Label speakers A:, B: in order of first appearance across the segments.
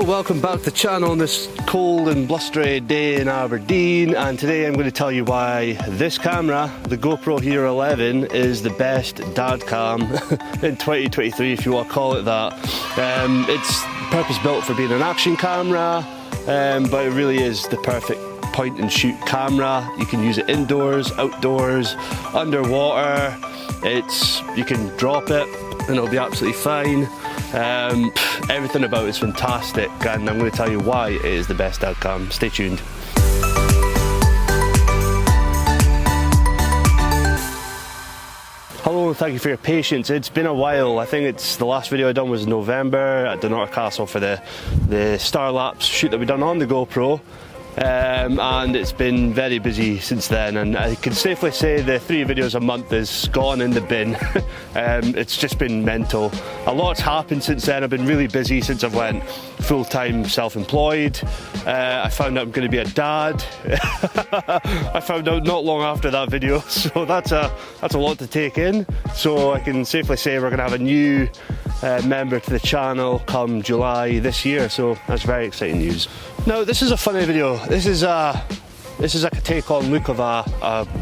A: Hello, welcome back to the channel on this cold and blustery day in Aberdeen, and today I'm going to tell you why this camera, the GoPro Hero 11, is the best dad cam in 2023, if you want to call it that. It's purpose built for being an action camera, but it really is the perfect point and shoot camera. You can use it indoors, outdoors, underwater. You can drop it and it'll be absolutely fine. Everything about it is fantastic, and I'm going to tell you why it is the best dad cam. Stay tuned. Hello and thank you for your patience. It's been a while. I think the last video I done was in November at Dunnottar Castle for the StarLapse shoot that we done on the GoPro. And it's been very busy since then, and I can safely say the 3 videos a month is gone in the bin. It's just been mental. A lot's happened since then. I've been really busy since I've went full-time self-employed. I found out I'm going to be a dad. I found out not long after that video, so that's a lot to take in. So I can safely say we're going to have a new member to the channel come July this year, so that's very exciting news. Now this is a funny video. This is like a take-on look of a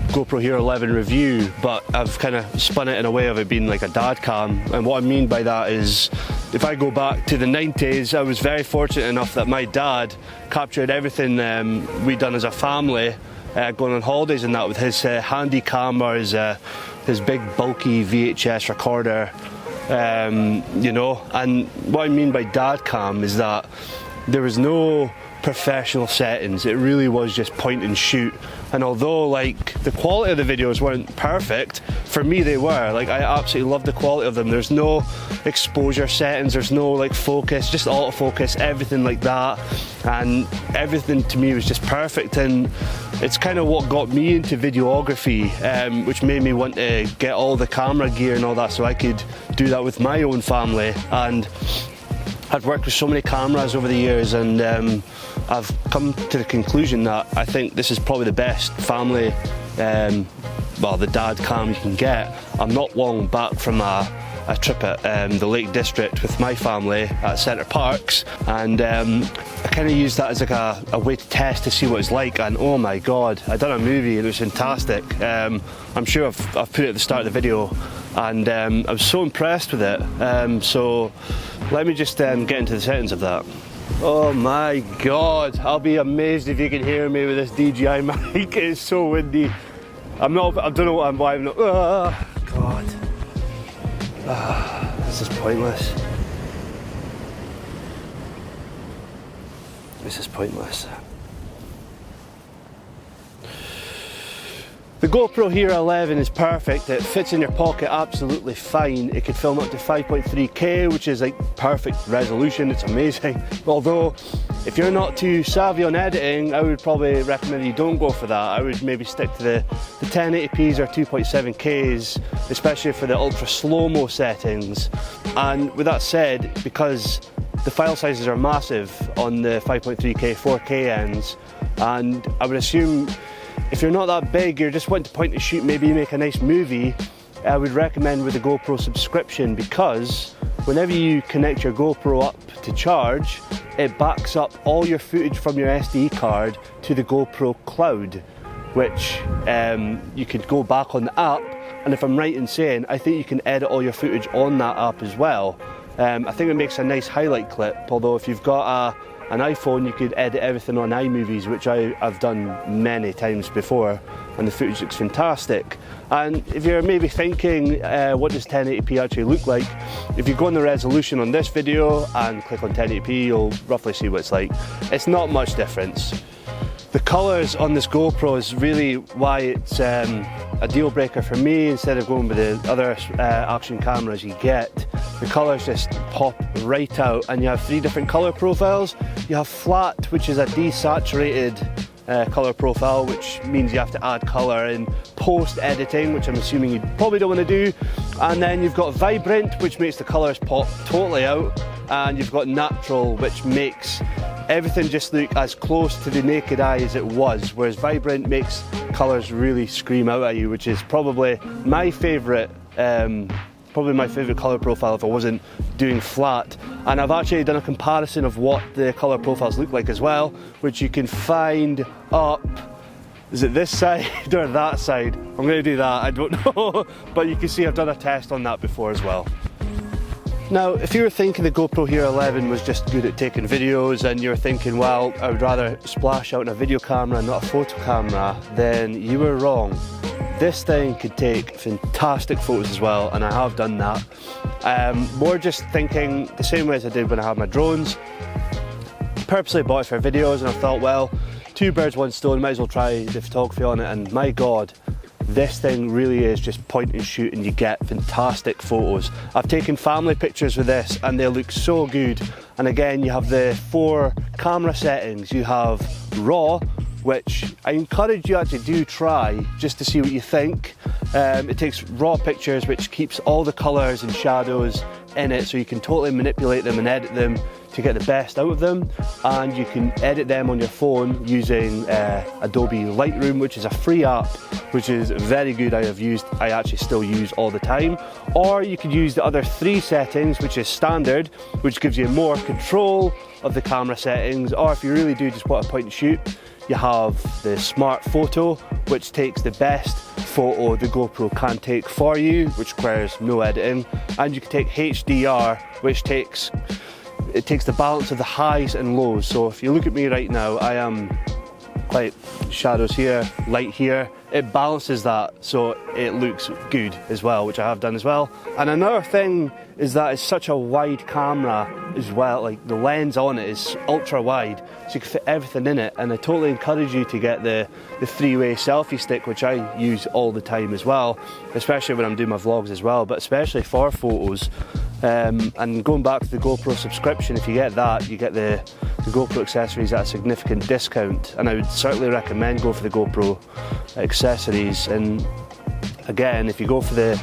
A: GoPro Hero 11 review, but I've kind of spun it in a way of it being like a dad cam. And what I mean by that is, if I go back to the 90s, I was very fortunate enough that my dad captured everything we'd done as a family, going on holidays and that, with his handy cam or his big bulky VHS recorder. You know, and what I mean by dad cam is that there was no professional settings. It really was just point and shoot, and although like the quality of the videos weren't perfect, for me they were. Like, I absolutely loved the quality of them. There's no exposure settings, there's no like focus, just autofocus, everything like that, and everything to me was just perfect. And it's kind of what got me into videography, which made me want to get all the camera gear and all that so I could do that with my own family. And I've worked with so many cameras over the years, and I've come to the conclusion that I think this is probably the best family, well, the dad cam you can get. I'm not long back from a trip at the Lake District with my family at Centre Parks, and I kind of used that as like a way to test to see what it's like, and oh my god, I done a movie and it was fantastic. I'm sure I've put it at the start of the video, and I was so impressed with it. So let me just get into the settings of that. Oh my god, I'll be amazed if you can hear me with this DJI mic. It's so windy. I don't know why I'm not. Oh god. This is pointless. This is pointless. The GoPro Hero 11 is perfect. It fits in your pocket absolutely fine. It could film up to 5.3K, which is like perfect resolution. It's amazing. Although, if you're not too savvy on editing, I would probably recommend you don't go for that. I would maybe stick to the 1080p's or 2.7Ks, especially for the ultra slow-mo settings. And with that said, because the file sizes are massive on the 5.3K, 4K ends, and I would assume if you're not that big, you're just wanting to point and shoot, maybe make a nice movie, I would recommend with the GoPro subscription, because whenever you connect your GoPro up to charge, it backs up all your footage from your SD card to the GoPro cloud, which you could go back on the app, and if I'm right in saying, I think you can edit all your footage on that app as well. I think it makes a nice highlight clip, although if you've got an iPhone, you could edit everything on iMovies, which I've done many times before, and the footage looks fantastic. And if you're maybe thinking, what does 1080p actually look like? If you go on the resolution on this video and click on 1080p, you'll roughly see what it's like. It's not much difference. The colours on this GoPro is really why it's a deal breaker for me. Instead of going with the other action cameras you get, the colours just pop right out, and you have 3 different colour profiles. You have flat, which is a desaturated colour profile, which means you have to add colour in post-editing, which I'm assuming you probably don't want to do. And then you've got vibrant, which makes the colours pop totally out, and you've got natural, which makes everything just look as close to the naked eye as it was, whereas vibrant makes colours really scream out at you, which is probably my favourite probably my favourite colour profile if I wasn't doing flat. And I've actually done a comparison of what the colour profiles look like as well, which you can find up, is it this side or that side? I'm going to do that, I don't know, but you can see I've done a test on that before as well. Now, if you were thinking the GoPro Hero 11 was just good at taking videos and you're thinking, well, I would rather splash out in a video camera and not a photo camera, then you were wrong. This thing could take fantastic photos as well, and I have done that. More just thinking the same way as I did when I had my drones. Purposely bought it for videos, and I thought, well, two birds, one stone, might as well try the photography on it, and my God, this thing really is just point and shoot and you get fantastic photos. I've taken family pictures with this and they look so good. And again, you have the 4 camera settings. You have RAW, which I encourage you actually do try just to see what you think. It takes raw pictures, which keeps all the colours and shadows in it, so you can totally manipulate them and edit them to get the best out of them. And you can edit them on your phone using Adobe Lightroom, which is a free app, which is very good. I actually still use all the time. Or you could use the other 3 settings, which is standard, which gives you more control of the camera settings. Or if you really do just want a point and shoot, you have the SMARTPHOTO, which takes the best photo the GoPro can take for you, which requires no editing. And you can take HDR, which takes the balance of the highs and lows. So if you look at me right now, I am quite shadows here, light here. It balances that so it looks good as well, which I have done as well. And another thing is that it's such a wide camera as well, like the lens on it is ultra wide, so you can fit everything in it. And I totally encourage you to get the 3-way selfie stick, which I use all the time as well, especially when I'm doing my vlogs as well, but especially for photos. And going back to the GoPro subscription, if you get that, you get the GoPro accessories at a significant discount, and I would certainly recommend go for the GoPro accessories. And again, if you go for the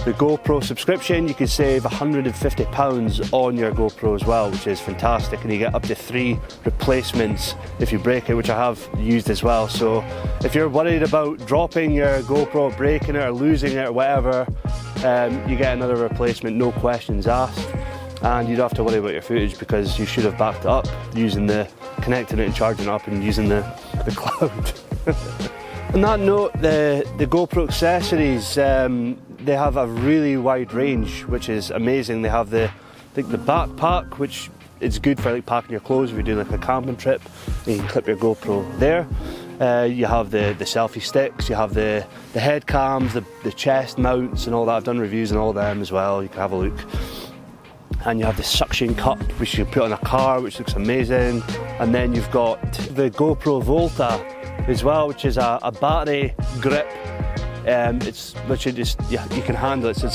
A: GoPro subscription, you can save £150 on your GoPro as well, which is fantastic, and you get up to 3 replacements if you break it, which I have used as well. So if you're worried about dropping your GoPro, breaking it or losing it or whatever, you get another replacement, no questions asked, and you don't have to worry about your footage because you should have backed it up using connecting it and charging it up and using the cloud. On that note, the GoPro accessories, they have a really wide range, which is amazing. They have the backpack, which is good for like packing your clothes if you're doing like a camping trip. You can clip your GoPro there. You have the selfie sticks, you have the head cams, the chest mounts and all that. I've done reviews on all of them as well, you can have a look. And you have the suction cup, which you put on a car, which looks amazing. And then you've got the GoPro Volta as well, which is a battery grip. It's literally just, yeah, you can handle it, so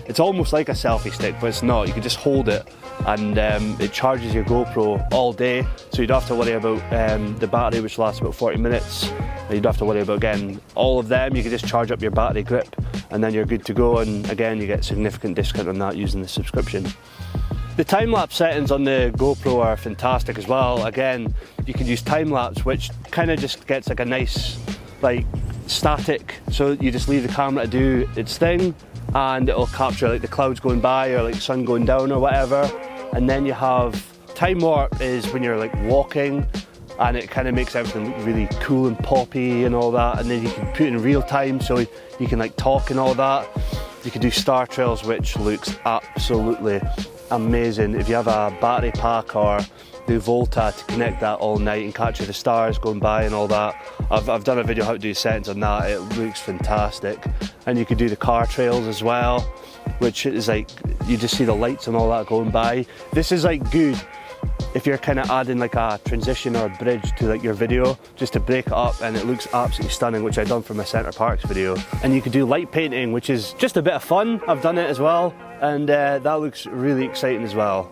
A: it's almost like a selfie stick, but it's not. You can just hold it and it charges your GoPro all day, so you don't have to worry about the battery, which lasts about 40 minutes. You don't have to worry about getting all of them. You can just charge up your battery grip and then you're good to go. And again, you get significant discount on that using the subscription. The time-lapse settings on the GoPro are fantastic as well. Again, you can use time-lapse, which kind of just gets like a nice, like, static, so you just leave the camera to do its thing and it'll capture like the clouds going by or like sun going down or whatever. And then you have time warp, is when you're like walking, and it kind of makes everything look really cool and poppy and all that. And then you can put it in real time, so you can like talk and all that. You can do STARTRAILS, which looks absolutely amazing. If you have a battery pack or the Volta to connect that all night and capture the stars going by and all that. I've done a video how to do settings on that. It looks fantastic. And you can do the car trails as well, which is like, you just see the lights and all that going by. This is like good if you're kind of adding like a transition or a bridge to like your video, just to break it up, and it looks absolutely stunning, which I've done for my Centre Parks video. And you can do light painting, which is just a bit of fun. I've done it as well, and that looks really exciting as well.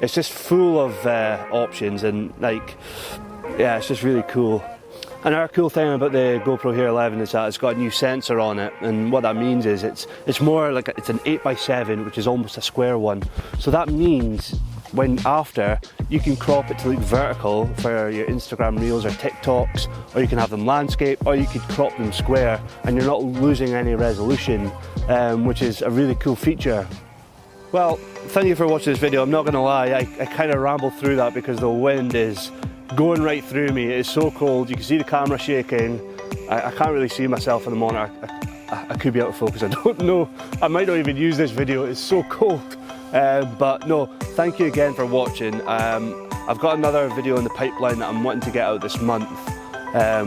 A: It's just full of options, and like, yeah, it's just really cool. Another cool thing about the GoPro Hero 11 is that it's got a new sensor on it, and what that means is it's more like it's an 8x7, which is almost a square one. So that means when after, you can crop it to look vertical for your Instagram reels or TikToks, or you can have them landscape, or you could crop them square, and you're not losing any resolution, which is a really cool feature. Well, thank you for watching this video. I'm not gonna lie, I kind of rambled through that because the wind is going right through me. It is so cold, you can see the camera shaking. I can't really see myself in the monitor. I could be out of focus, I don't know. I might not even use this video, it's so cold. But no, thank you again for watching. I've got another video in the pipeline that I'm wanting to get out this month,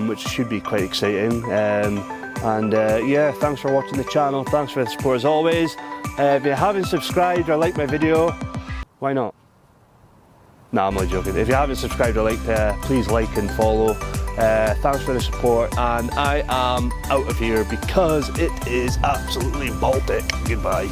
A: which should be quite exciting. Yeah, thanks for watching the channel, thanks for the support as always. If you haven't subscribed or liked my video, why not? Nah, I'm not joking. If you haven't subscribed or liked, please like and follow. Thanks for the support, and I am out of here because it is absolutely Baltic. Goodbye.